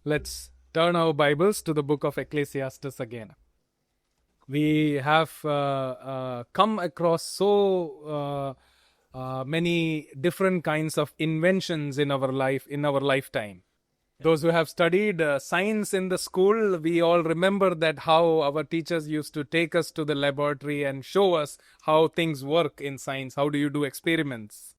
Let's turn our Bibles to the book of Ecclesiastes again. We have come across so many different kinds of inventions in our life, in our lifetime. Those who have studied science in the school, we all remember that how our teachers used to take us to the laboratory and show us how things work in science. How do you do experiments?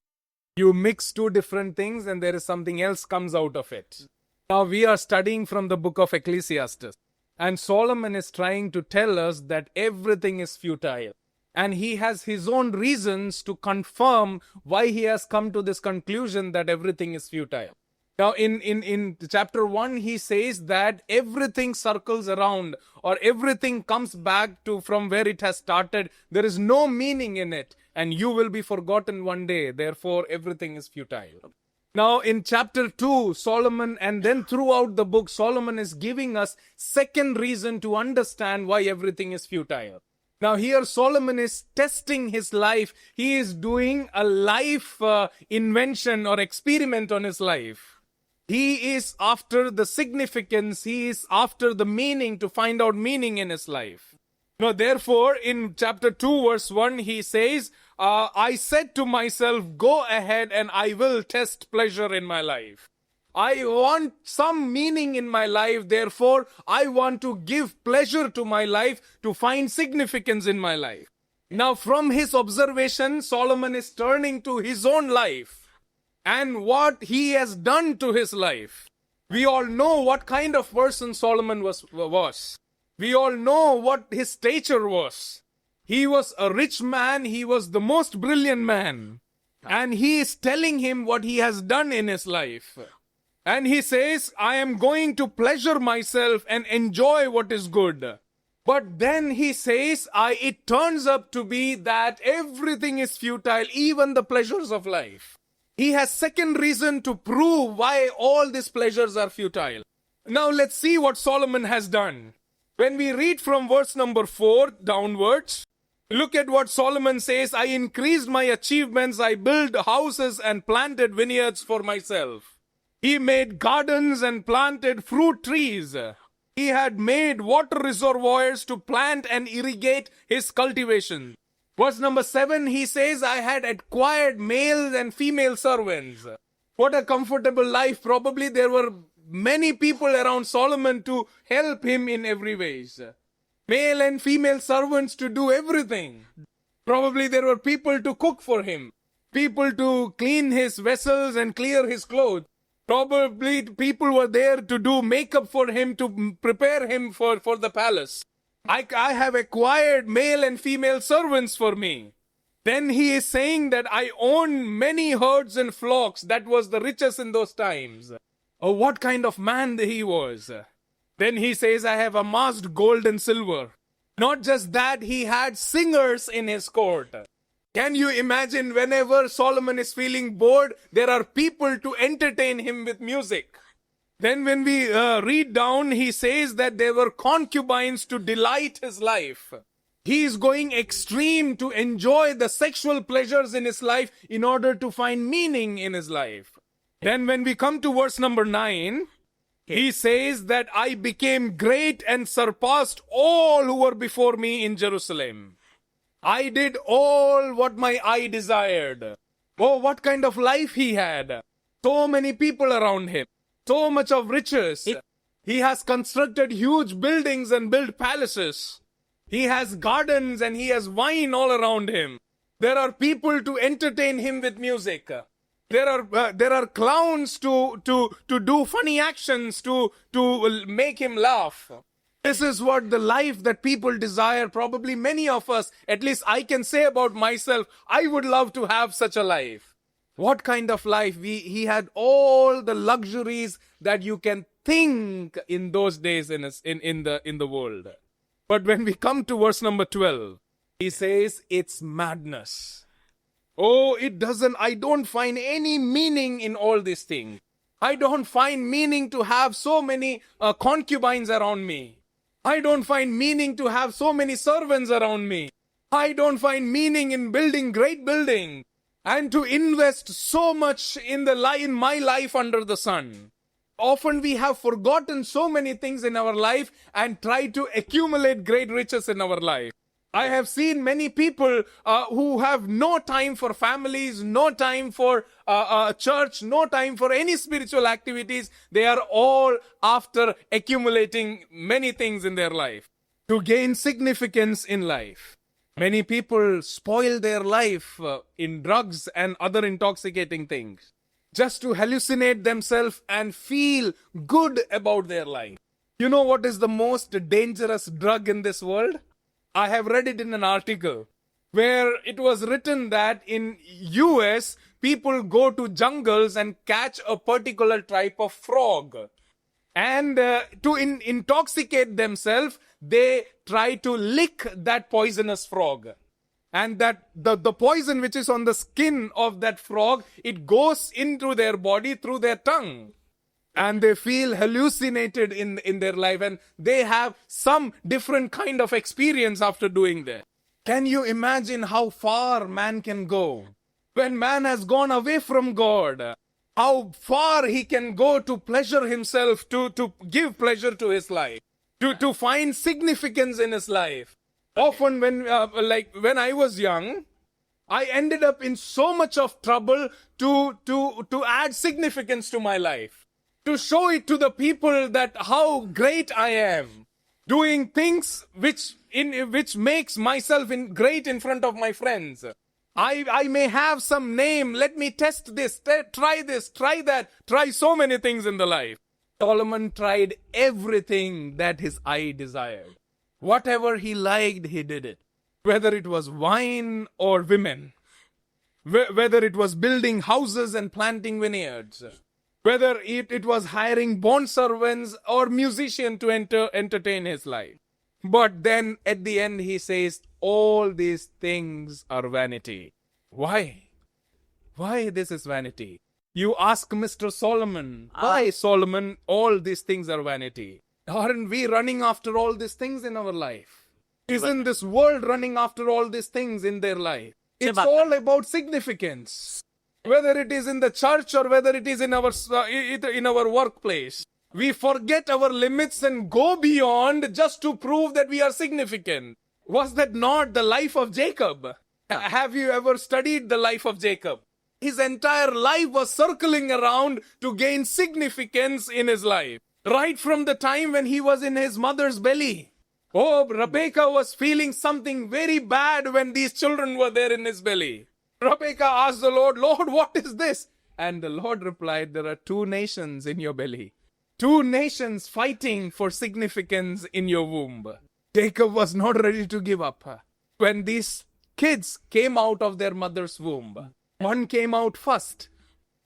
You mix two different things and there is something else comes out of it. Now we are studying from the book of Ecclesiastes, and Solomon is trying to tell us that everything is futile. And he has his own reasons to confirm why he has come to this conclusion that everything is futile. Now in chapter 1, he says that everything circles around, or everything comes back to from where it has started. There is no meaning in it, and you will be forgotten one day. Therefore, everything is futile. Now in chapter 2, Solomon, and then throughout the book, Solomon is giving us second reason to understand why everything is futile. Now here Solomon is testing his life. He is doing a life invention or experiment on his life. He is after the significance. He is after the meaning, to find out meaning in his life. Now therefore in chapter 2 verse 1 he says, I said to myself, go ahead and I will test pleasure in my life. I want some meaning in my life. Therefore, I want to give pleasure to my life, to find significance in my life. Now from his observation, Solomon is turning to his own life and what he has done to his life. We all know what kind of person Solomon was. We all know what his stature was. He was a rich man. He was the most brilliant man. And he is telling him what he has done in his life. And he says, I am going to pleasure myself and enjoy what is good. But then he says, it turns up to be that everything is futile, even the pleasures of life. He has second reason to prove why all these pleasures are futile. Now let's see what Solomon has done. When we read from verse number 4 downwards, look at what Solomon says. I increased my achievements. I built houses and planted vineyards for myself. He made gardens and planted fruit trees. He had made water reservoirs to plant and irrigate his cultivation. Verse number 7, he says, I had acquired male and female servants. What a comfortable life. Probably there were many people around Solomon to help him in every ways. Male and female servants to do everything. Probably there were people to cook for him, people to clean his vessels and clear his clothes. Probably people were there to do makeup for him, to prepare him for the palace. I have acquired male and female servants for me. Then he is saying that I own many herds and flocks. That was the richest in those times. Oh, what kind of man he was. Then he says, I have amassed gold and silver. Not just that, he had singers in his court. Can you imagine, whenever Solomon is feeling bored, there are people to entertain him with music. Then when we read down, he says that there were concubines to delight his life. He is going extreme to enjoy the sexual pleasures in his life in order to find meaning in his life. Then when we come to verse number 9, he says that I became great and surpassed all who were before me in Jerusalem. I did all what my eye desired. Oh, what kind of life he had. So many people around him. So much of riches. He has constructed huge buildings and built palaces. He has gardens and he has wine all around him. There are people to entertain him with music. There are clowns to do funny actions to make him laugh. This is what the life that people desire. Probably many of us, at least I can say about myself, I would love to have such a life. What kind of life? He had all the luxuries that you can think in those days in the world. But when we come to verse number 12, he says it's madness. Oh, I don't find any meaning in all these things. I don't find meaning to have so many concubines around me. I don't find meaning to have so many servants around me. I don't find meaning in building great buildings and to invest so much in my life under the sun. Often we have forgotten so many things in our life and try to accumulate great riches in our life. I have seen many people who have no time for families, no time for church, no time for any spiritual activities. They are all after accumulating many things in their life to gain significance in life. Many people spoil their life in drugs and other intoxicating things just to hallucinate themselves and feel good about their life. You know what is the most dangerous drug in this world? I have read it in an article where it was written that in US, people go to jungles and catch a particular type of frog. And to intoxicate themselves, they try to lick that poisonous frog. And that the poison which is on the skin of that frog, it goes into their body through their tongue. And they feel hallucinated in their life, and they have some different kind of experience after doing that. Can you imagine how far man can go? When man has gone away from God, how far he can go to pleasure himself, to give pleasure to his life, to find significance in his life. Often when I was young, I ended up in so much of trouble to add significance to my life. To show it to the people that how great I am, doing things which makes myself great in front of my friends. I may have some name. Let me test this, try that, try so many things in the life. Solomon tried everything that his eye desired. Whatever he liked, he did it. Whether it was wine or women, whether it was building houses and planting vineyards, whether it was hiring bondservants or musicians to entertain his life. But then at the end he says, all these things are vanity. Why? Why this is vanity? You ask Mr. Solomon, why Solomon, all these things are vanity? Aren't we running after all these things in our life? Isn't this world running after all these things in their life? It's all about significance. Whether it is in the church or whether it is in our workplace. We forget our limits and go beyond just to prove that we are significant. Was that not the life of Jacob? Have you ever studied the life of Jacob? His entire life was circling around to gain significance in his life. Right from the time when he was in his mother's belly. Oh, Rebecca was feeling something very bad when these children were there in his belly. Rebecca asked the Lord, Lord, what is this? And the Lord replied, there are 2 nations in your belly. 2 nations fighting for significance in your womb. Jacob was not ready to give up. When these kids came out of their mother's womb, one came out first.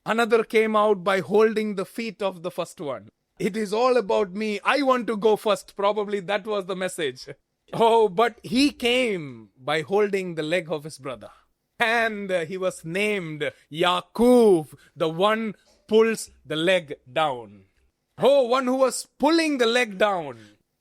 Another came out by holding the feet of the first one. It is all about me. I want to go first. Probably that was the message. Oh, but he came by holding the leg of his brother. And he was named Yaakov, the one pulls the leg down. Oh, one who was pulling the leg down.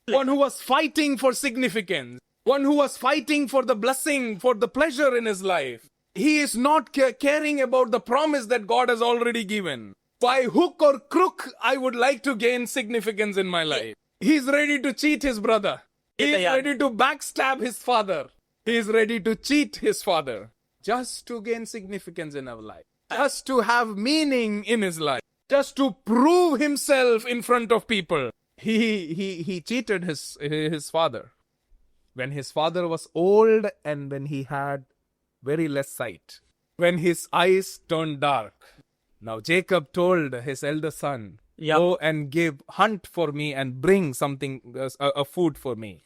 One who was fighting for significance. One who was fighting for the blessing, for the pleasure in his life. He is not caring about the promise that God has already given. By hook or crook, I would like to gain significance in my life. He is ready to cheat his brother. He is ready to backstab his father. He is ready to cheat his father. Just to gain significance in our life. Just to have meaning in his life. Just to prove himself in front of people. He cheated his father. When his father was old and when he had very less sight. When his eyes turned dark. Now Jacob told his elder son, go and hunt for me and bring something, a food for me.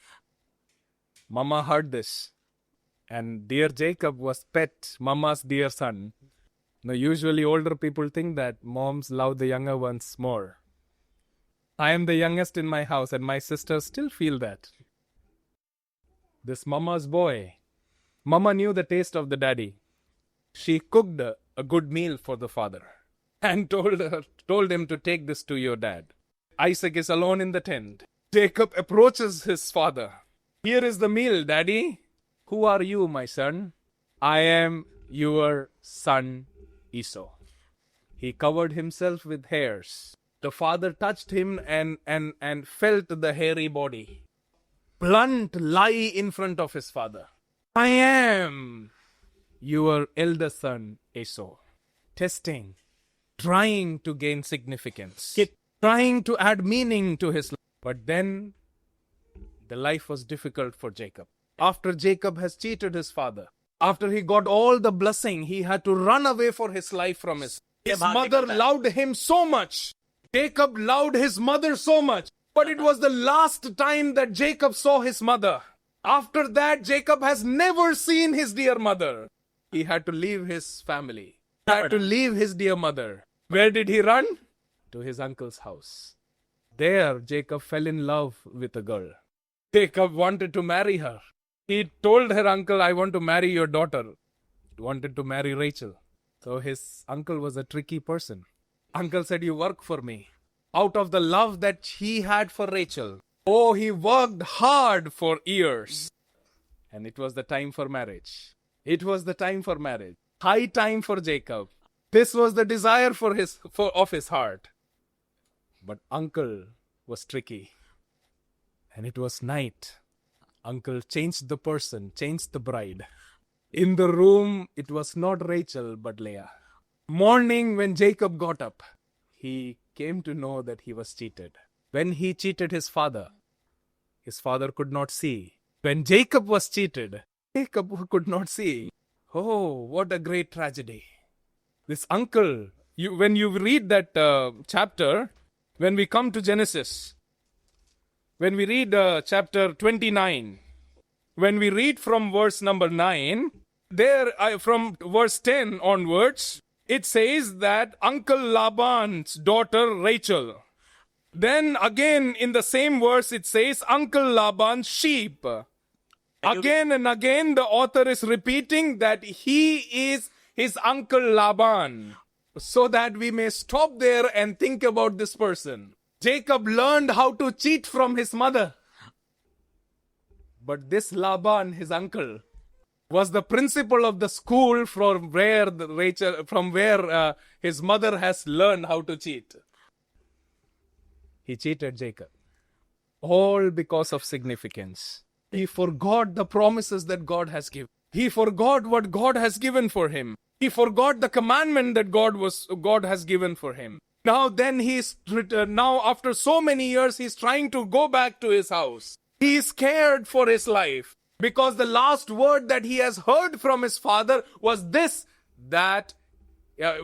Mama heard this. And dear Jacob was pet mama's dear son. Now usually older people think that moms love the younger ones more. I am the youngest in my house and my sisters still feel that. This mama's boy. Mama knew the taste of the daddy. She cooked a good meal for the father. And told him to take this to your dad. Isaac is alone in the tent. Jacob approaches his father. Here is the meal, daddy. Who are you, my son? I am your son Esau. He covered himself with hairs. The father touched him and felt the hairy body. Blunt lie in front of his father. I am your elder son, Esau. Testing, trying to gain significance, trying to add meaning to his life. But then the life was difficult for Jacob. After Jacob has cheated his father, after he got all the blessing, he had to run away for his life from his mother loved him so much. Jacob loved his mother so much. But it was the last time that Jacob saw his mother. After that, Jacob has never seen his dear mother. He had to leave his family. He had to leave his dear mother. Where did he run? To his uncle's house. There, Jacob fell in love with a girl. Jacob wanted to marry her. He told her uncle, I want to marry your daughter. He wanted to marry Rachel. So his uncle was a tricky person. Uncle said, you work for me. Out of the love that he had for Rachel. Oh, he worked hard for years. And it was the time for marriage. It was the time for marriage. High time for Jacob. This was the desire of his heart. But uncle was tricky. And it was night. Uncle changed the person, changed the bride. In the room, it was not Rachel, but Leah. Morning, when Jacob got up, he came to know that he was cheated. When he cheated his father could not see. When Jacob was cheated, Jacob could not see. Oh, what a great tragedy. This uncle, when you read that chapter, when we come to Genesis, when we read chapter 29, when we read from verse number 9, from verse 10 onwards, it says that Uncle Laban's daughter Rachel. Then again in the same verse it says Uncle Laban's sheep. Again and again the author is repeating that he is his Uncle Laban. So that we may stop there and think about this person. Jacob learned how to cheat from his mother. But this Laban, his uncle, was the principal of the school from where his mother has learned how to cheat. He cheated Jacob. All because of significance. He forgot the promises that God has given. He forgot what God has given for him. He forgot the commandment that God has given for him. Now after so many years, he's trying to go back to his house. He is scared for his life. Because the last word that he has heard from his father was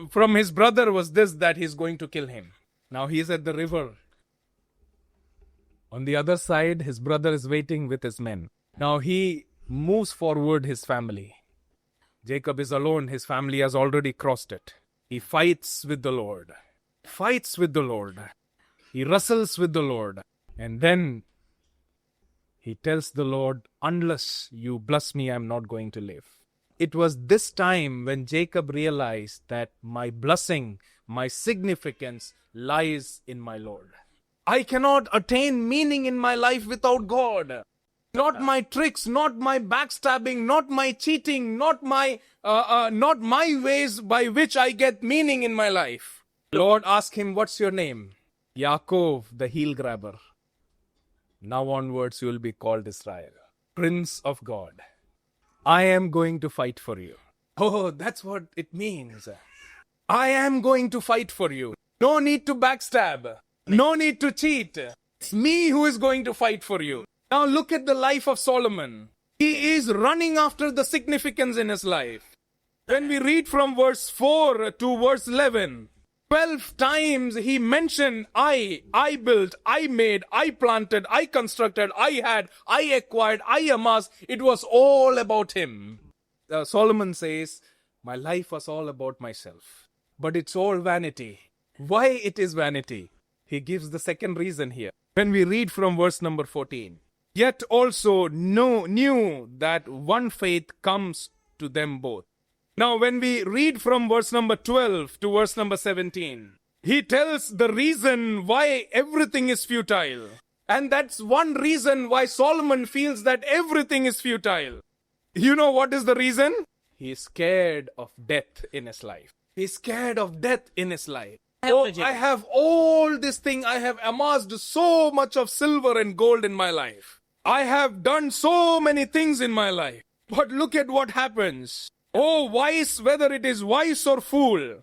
from his brother was this, that he's going to kill him. Now he is at the river. On the other side, his brother is waiting with his men. Now he moves forward his family. Jacob is alone. His family has already crossed it. He fights with the Lord. He wrestles with the Lord. And then he tells the Lord, unless you bless me, I'm not going to live. It was this time when Jacob realized that my blessing, my significance lies in my Lord. I cannot attain meaning in my life without God. Not my tricks, not my backstabbing, not my cheating, not my ways by which I get meaning in my life. Lord asked him, what's your name? Yaakov, the heel grabber. Now onwards you will be called Israel, Prince of God. I am going to fight for you. Oh, that's what it means. I am going to fight for you. No need to backstab. No need to cheat. It's me who is going to fight for you. Now look at the life of Solomon. He is running after the significance in his life. When we read from verse 4 to verse 11, 12 times he mentioned I built, I made, I planted, I constructed, I had, I acquired, I amassed. It was all about him. Solomon says, my life was all about myself. But it's all vanity. Why it is vanity? He gives the second reason here. When we read from verse number 14. Yet also knew that one faith comes to them both. Now when we read from verse number 12 to verse number 17, he tells the reason why everything is futile. And that's one reason why Solomon feels that everything is futile. You know what is the reason? He is scared of death in his life. He is scared of death in his life. I have all this thing. I have amassed so much of silver and gold in my life. I have done so many things in my life. But look at what happens. Oh, wise, whether it is wise or fool,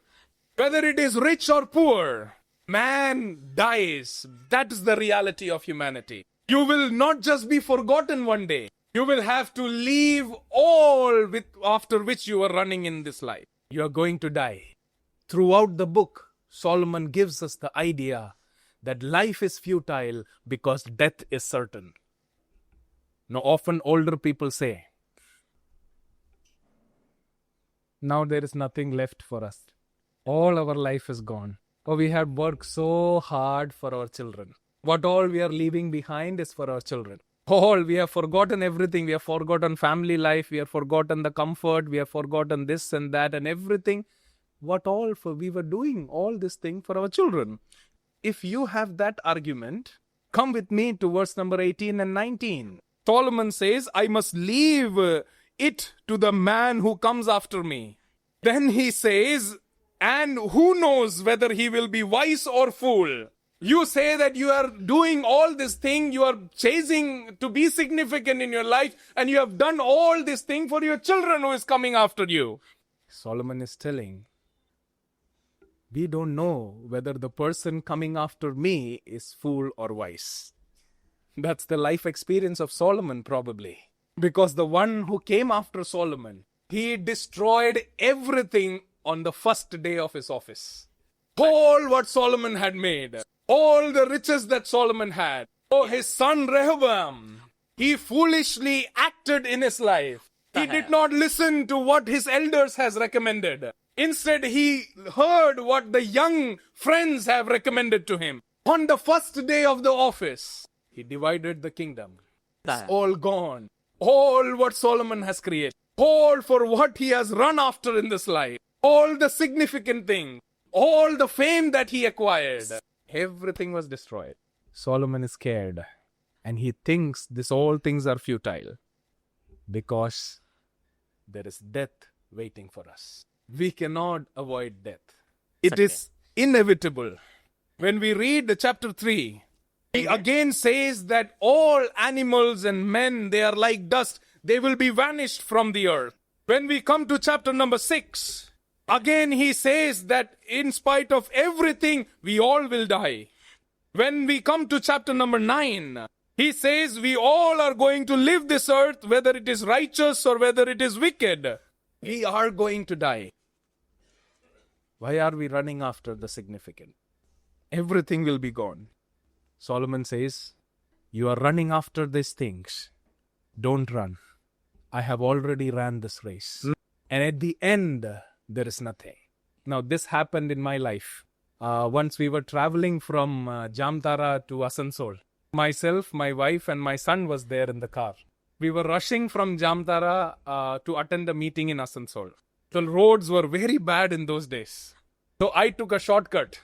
whether it is rich or poor, man dies. That is the reality of humanity. You will not just be forgotten one day. You will have to leave all after which you are running in this life. You are going to die. Throughout the book, Solomon gives us the idea that life is futile because death is certain. Now, often older people say, now there is nothing left for us. All our life is gone. Oh, we have worked so hard for our children. What all we are leaving behind is for our children. All, we have forgotten everything. We have forgotten family life. We have forgotten the comfort. We have forgotten this and that and everything. What all for we were doing all this thing for our children. If you have that argument, come with me to verse number 18 and 19. Solomon says, I must leave it to the man who comes after me. Then he says, and who knows whether he will be wise or fool? You say that you are doing all this thing, you are chasing to be significant in your life, and you have done all this thing for your children who is coming after you. Solomon is telling, we don't know whether the person coming after me is fool or wise. That's the life experience of Solomon probably. Because the one who came after Solomon, he destroyed everything on the first day of his office. All what Solomon had made, all the riches that Solomon had. Oh, his son Rehoboam, he foolishly acted in his life. He did not listen to what his elders has recommended. Instead, he heard what the young friends have recommended to him. On the first day of the office, he divided the kingdom. It's all gone. All what Solomon has created. All for what he has run after in this life. All the significant things. All the fame that he acquired. Everything was destroyed. Solomon is scared. And he thinks all things are futile. Because there is death waiting for us. We cannot avoid death. It is inevitable. When we read the chapter 3, he again says that all animals and men, they are like dust. They will be vanished from the earth. When we come to chapter number 6, again he says that in spite of everything, we all will die. When we come to chapter number 9, he says we all are going to live this earth, whether it is righteous or whether it is wicked. We are going to die. Why are we running after the significant? Everything will be gone. Solomon says, you are running after these things. Don't run. I have already ran this race. And at the end, there is nothing. Now, this happened in my life. Once we were traveling from Jamtara to Asansol. Myself, my wife and my son was there in the car. We were rushing from Jamtara to attend a meeting in Asansol. The roads were very bad in those days. So I took a shortcut.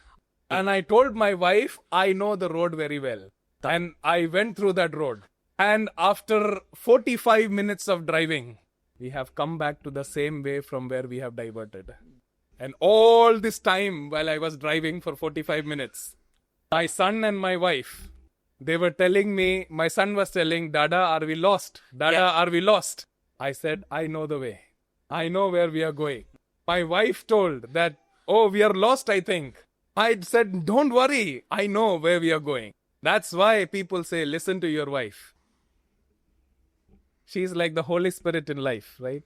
And I told my wife, I know the road very well. And I went through that road. And after 45 minutes of driving, we have come back to the same way from where we have diverted. And all this time, while I was driving for 45 minutes, my son and my wife, they were telling me, my son was telling, Dada, are we lost? Dada, are we lost? I said, I know the way. I know where we are going. My wife told that, oh, we are lost, I think. I said, don't worry. I know where we are going. That's why people say, listen to your wife. She's like the Holy Spirit in life, right?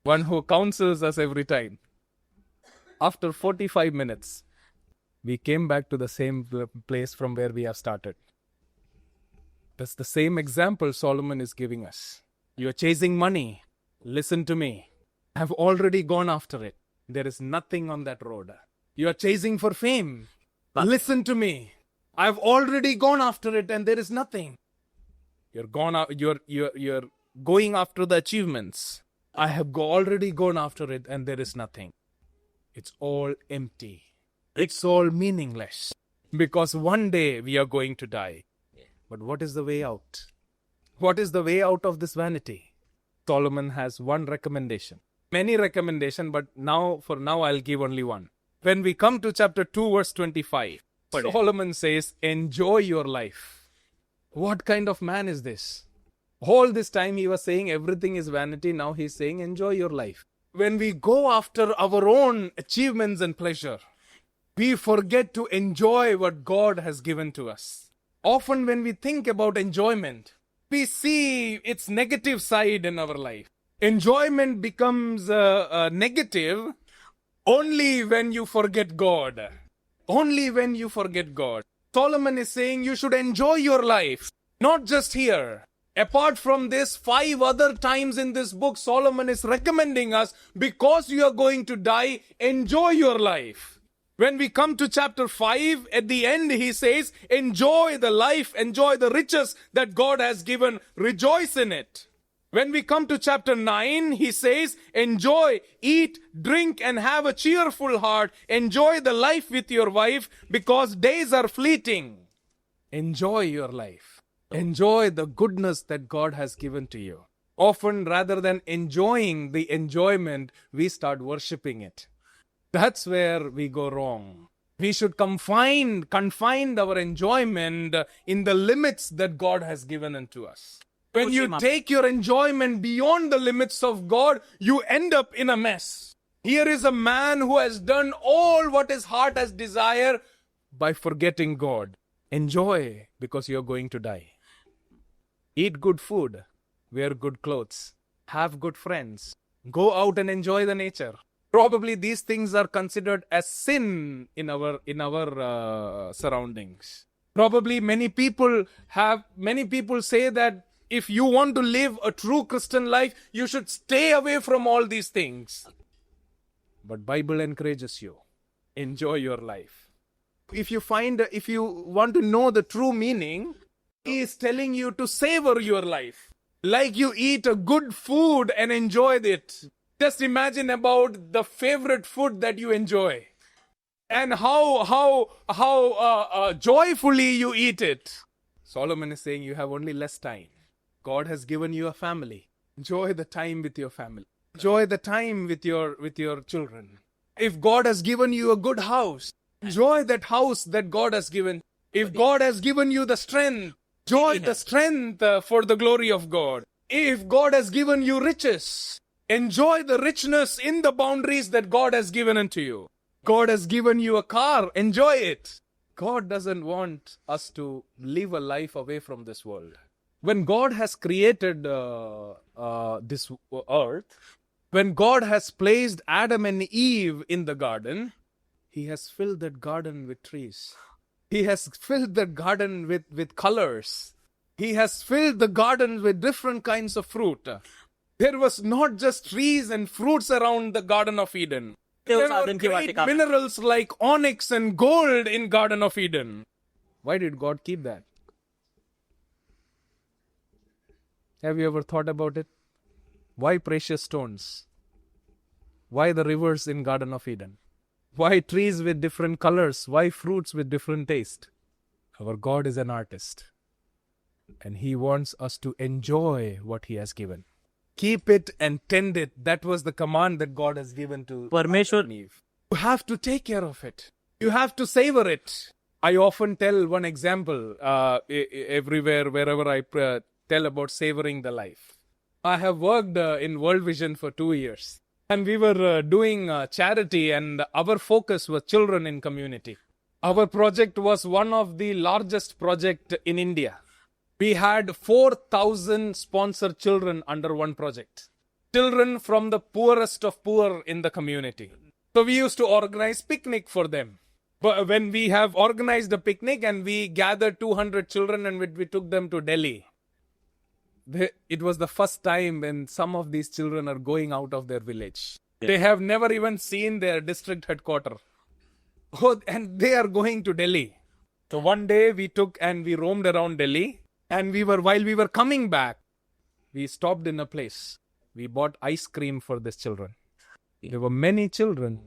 One who counsels us every time. After 45 minutes, we came back to the same place from where we have started. That's the same example Solomon is giving us. You are chasing money. Listen to me. I have already gone after it. There is nothing on that road. You are chasing for fame. Listen to me. I have already gone after it and there is nothing. You're going after the achievements. I have already gone after it and there is nothing. It's all empty. It's all meaningless. Because one day we are going to die. But what is the way out? What is the way out of this vanity? Solomon has one recommendation. Many recommendations, but for now I'll give only one. When we come to chapter 2, verse 25, Solomon says, enjoy your life. What kind of man is this? All this time he was saying everything is vanity. Now he's saying enjoy your life. When we go after our own achievements and pleasure, we forget to enjoy what God has given to us. Often when we think about enjoyment, we see its negative side in our life. Enjoyment becomes negative only when you forget God. Only when you forget God. Solomon is saying you should enjoy your life, not just here. Apart from this, 5 other times in this book, Solomon is recommending us, because you are going to die, enjoy your life. When we come to chapter 5, at the end he says, enjoy the life, enjoy the riches that God has given, rejoice in it. When we come to chapter 9, he says, enjoy, eat, drink, and have a cheerful heart. Enjoy the life with your wife, because days are fleeting. Enjoy your life. Enjoy the goodness that God has given to you. Often, rather than enjoying the enjoyment, we start worshipping it. That's where we go wrong. We should confine our enjoyment in the limits that God has given unto us. When you take your enjoyment beyond the limits of God, you end up in a mess. Here is a man who has done all what his heart has desired by forgetting God. Enjoy, because you're going to die. Eat good food, wear good clothes, have good friends, go out and enjoy the nature. Probably these things are considered as sin in our surroundings. Probably many people say that if you want to live a true Christian life, you should stay away from all these things. But Bible encourages you. Enjoy your life. If you want to know the true meaning, he is telling you to savor your life. Like you eat a good food and enjoy it. Just imagine about the favorite food that you enjoy. And how joyfully you eat it. Solomon is saying you have only less time. God has given you a family. Enjoy the time with your family. Enjoy the time with your children. If God has given you a good house, enjoy that house that God has given. If God has given you the strength, enjoy the strength for the glory of God. If God has given you riches, enjoy the richness in the boundaries that God has given unto you. God has given you a car, enjoy it. God doesn't want us to live a life away from this world. When God has created this earth, when God has placed Adam and Eve in the garden, He has filled that garden with trees. He has filled the garden with colors. He has filled the garden with different kinds of fruit. There was not just trees and fruits around the Garden of Eden. There were great minerals like onyx and gold in Garden of Eden. Why did God keep that? Have you ever thought about it? Why precious stones? Why the rivers in Garden of Eden? Why trees with different colors? Why fruits with different taste? Our God is an artist. And He wants us to enjoy what He has given. Keep it and tend it. That was the command that God has given to Adam and Eve. You have to take care of it. You have to savor it. I often tell one example everywhere, wherever I tell about savoring the life. I have worked in World Vision for 2 years. And we were doing charity, and our focus was children in community. Our project was one of the largest projects in India. We had 4,000 sponsored children under one project. Children from the poorest of poor in the community. So we used to organize picnic for them. But when we have organized a picnic and we gathered 200 children and we took them to Delhi. It was the first time when some of these children are going out of their village. They have never even seen their district headquarters. Oh, and they are going to Delhi. So one day we took and we roamed around Delhi. And while we were coming back, we stopped in a place. We bought ice cream for these children. There were many children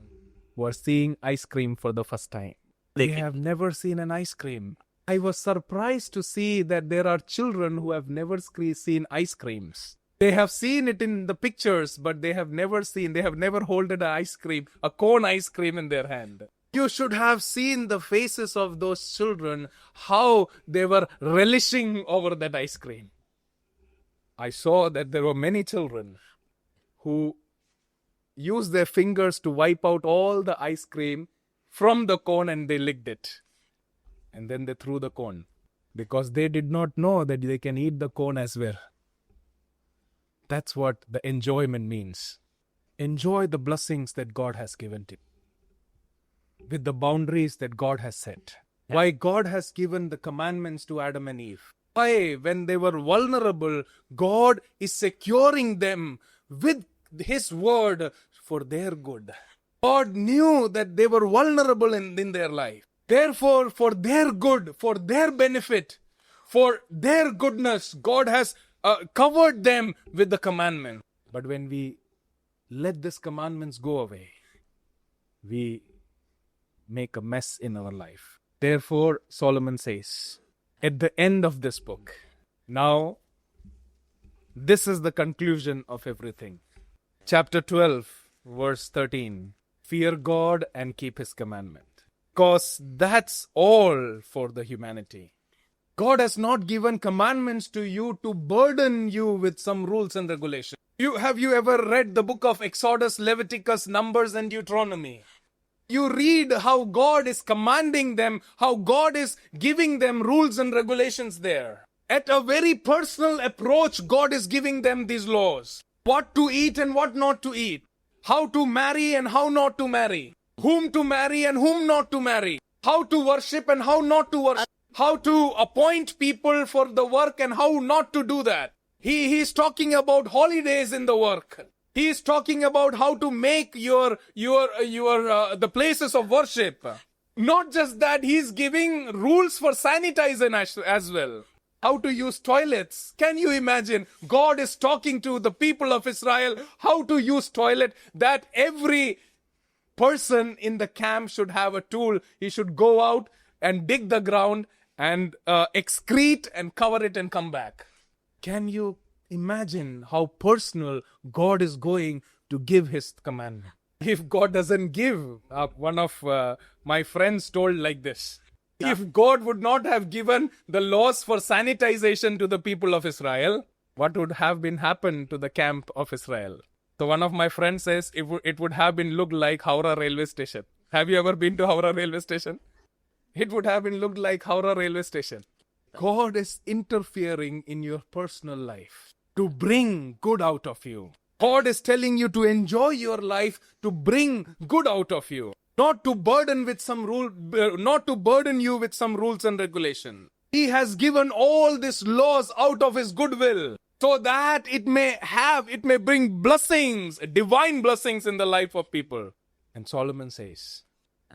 who are seeing ice cream for the first time. They have never seen an ice cream. I was surprised to see that there are children who have never seen ice creams. They have seen it in the pictures, but they have never holded a cone ice cream in their hand. You should have seen the faces of those children, how they were relishing over that ice cream. I saw that there were many children who used their fingers to wipe out all the ice cream from the cone and they licked it. And then they threw the cone because they did not know that they can eat the cone as well. That's what the enjoyment means. Enjoy the blessings that God has given to you with the boundaries that God has set. Why God has given the commandments to Adam and Eve. Why, when they were vulnerable, God is securing them with His word for their good. God knew that they were vulnerable in their life. Therefore, for their good, for their benefit, for their goodness, God has covered them with the commandment. But when we let these commandments go away, we make a mess in our life. Therefore, Solomon says, at the end of this book, now, this is the conclusion of everything. Chapter 12, verse 13. Fear God and keep His commandment. Because that's all for the humanity. God has not given commandments to you to burden you with some rules and regulations. Have you ever read the book of Exodus, Leviticus, Numbers, and Deuteronomy? You read how God is commanding them, how God is giving them rules and regulations there. At a very personal approach, God is giving them these laws. What to eat and what not to eat. How to marry and how not to marry. Whom to marry and whom not to marry. How to worship and how not to worship. How to appoint people for the work and how not to do that. He is talking about holidays in the work. He is talking about how to make the places of worship. Not just that, he is giving rules for sanitation as well. How to use toilets. Can you imagine? God is talking to the people of Israel how to use toilet. That every person in the camp should have a tool. He should go out and dig the ground and excrete and cover it and come back. Can you imagine how personal God is going to give His commandment? If God doesn't give, one of my friends told like this. If God would not have given the laws for sanitization to the people of Israel, what would have been happened to the camp of Israel? So one of my friends says it would have been looked like Howrah railway station. Have you ever been to Howrah railway station? It would have been looked like Howrah railway station. God is interfering in your personal life to bring good out of you. God is telling you to enjoy your life, to bring good out of you. Not to burden you with some rules and regulations. He has given all these laws out of His goodwill, so that it may bring blessings, divine blessings in the life of people. And Solomon says,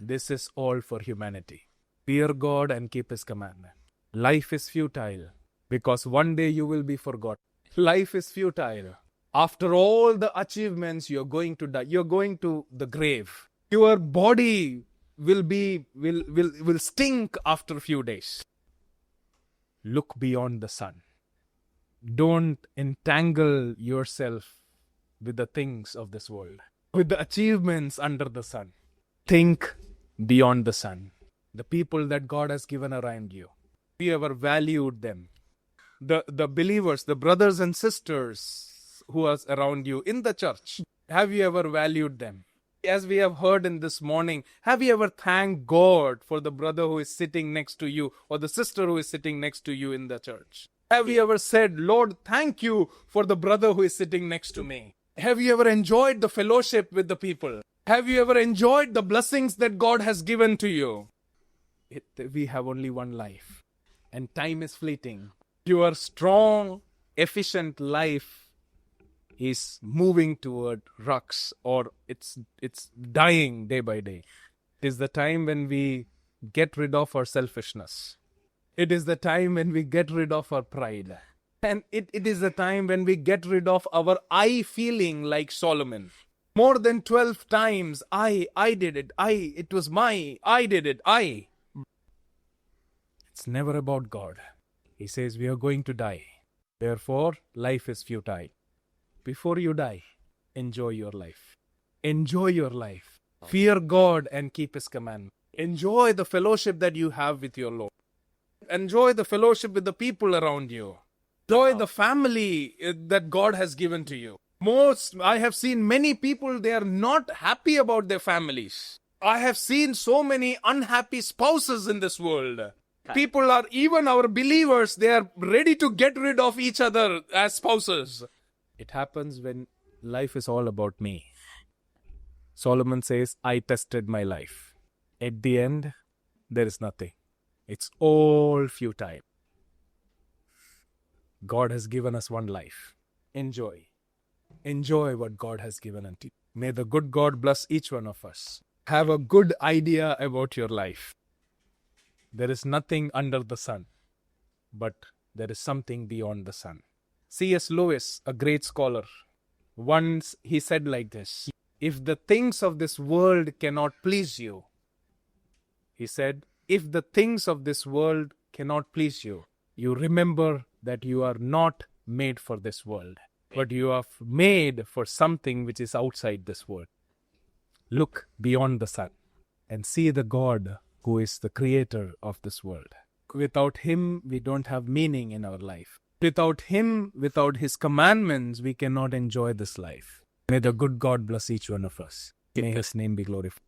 this is all for humanity. Fear God and keep His commandment. Life is futile because one day you will be forgotten. Life is futile. After all the achievements, you're going to die. You're going to the grave. Your body will stink after a few days. Look beyond the sun. Don't entangle yourself with the things of this world, with the achievements under the sun. Think beyond the sun. The people that God has given around you. Have you ever valued them? The believers, the brothers and sisters who are around you in the church. Have you ever valued them? As we have heard in this morning, have you ever thanked God for the brother who is sitting next to you or the sister who is sitting next to you in the church? Have you ever said, Lord, thank you for the brother who is sitting next to me? Have you ever enjoyed the fellowship with the people? Have you ever enjoyed the blessings that God has given to you? We have only one life and time is fleeting. Your strong, efficient life is moving toward rocks, or it's dying day by day. It is the time when we get rid of our selfishness. It is the time when we get rid of our pride. And it is the time when we get rid of our I feeling like Solomon. More than 12 times, I did it, it was I did it, I. It's never about God. He says we are going to die. Therefore, life is futile. before you die, enjoy your life. Enjoy your life. Fear God and keep His commandments. Enjoy the fellowship that you have with your Lord. Enjoy the fellowship with the people around you. Enjoy the family that God has given to you. I have seen many people, they are not happy about their families. I have seen so many unhappy spouses in this world. People are, even our believers, they are ready to get rid of each other as spouses. It happens when life is all about me. Solomon says, I tested my life. At the end, there is nothing. It's all futile. God has given us one life. Enjoy. Enjoy what God has given unto you. May the good God bless each one of us. Have a good idea about your life. There is nothing under the sun, but there is something beyond the sun. C.S. Lewis, a great scholar, once he said like this, if the things of this world cannot please you, he said, if the things of this world cannot please you, you remember that you are not made for this world, but you are made for something which is outside this world. Look beyond the sun and see the God who is the creator of this world. Without Him, we don't have meaning in our life. Without Him, without His commandments, we cannot enjoy this life. May the good God bless each one of us. May His name be glorified.